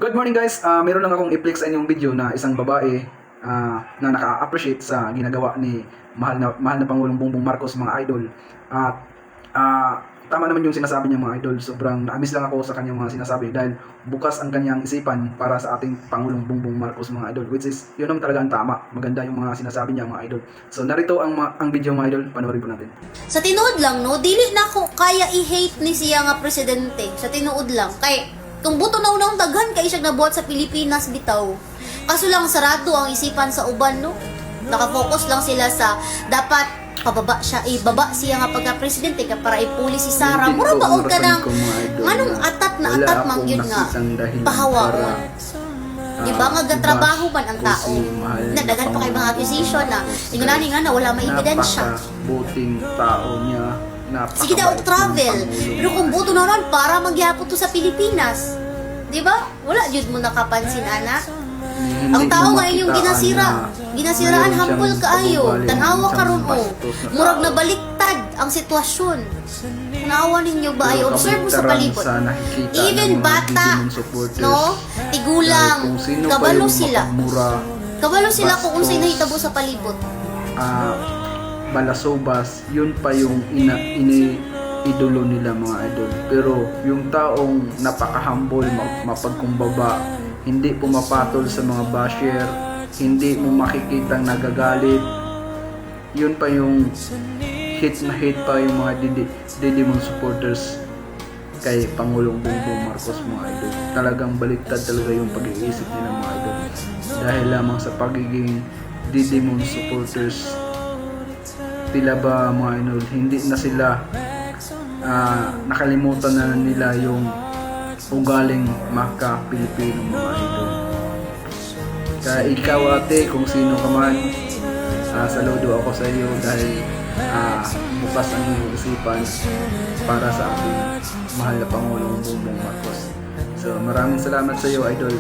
Good morning guys. Meron lang akong i-flex sa inyong video na isang babae na naka-appreciate sa ginagawa ni mahal na Pangulong Bongbong Marcos, mga idol. At tama naman yung sinasabi niya, mga idol. Sobrang na-miss lang ako sa kanyang mga sinasabi dahil bukas ang kanyang isipan para sa ating Pangulong Bongbong Marcos, mga idol. Which is, yun naman talaga ang tama. Maganda yung mga sinasabi niya, mga idol. So narito ang video, mga idol. Panoorin po natin. Sa tinuod lang, no, dili na ko kaya i-hate ni siya nga presidente. Sa tinuod lang. Kay kung buto na unang daghan kay siya nabuhat sa Pilipinas bitaw. Kaso lang sarado ang isipan sa uban, no. Nakafocus lang sila sa dapat pababa siya, ibaba siya nga pagka-presidente ka para ipuli si Sara. Mura baog ka ng anong atat na atat mang yun nga pahawaon. Diba nga gatrabaho man ang tao. Nadagan pa kay mga accusation na ingunani nga na wala may ebidensya. Buting tao niya. Sige daw travel. Pero kung buto na ron para magyapon to sa Pilipinas. Diba? Wala jud mo nakapansin, anak. Ang tao nga yung ginasiraan hampol kaayo. Tanawa karon mo. Murag na baliktad ang sitwasyon. Tanawa ninyo ba ay observe mo sa palibot. Even bata, no? Tigulang, kabalo sila. Kabalo sila kung unsay nahitabo sa palibot. Balasubas, yun pa yung idolo nila, mga idol. Pero yung taong napaka-humble, mapagkumbaba, hindi pumapatol sa mga basher, hindi mo makikitang nagagalit, yun pa yung hit pa yung mga Didimon supporters kay Pangulong Bongbong Marcos, mga idol. Talagang baliktad talaga yung pag-iisip nila, mga idol. Dahil lamang sa pagiging Didimon supporters, tila ba, mga idol, hindi na sila nakalimutan na nila yung ugaling maka-Pilipino, mga idol. Kaya ikaw, ate, kung sino ka man, saludo ako sa iyo dahil bukas ang iyong isipan para sa ating mahal na Pangulong Bongbong Marcos. So maraming salamat sa iyo, idol.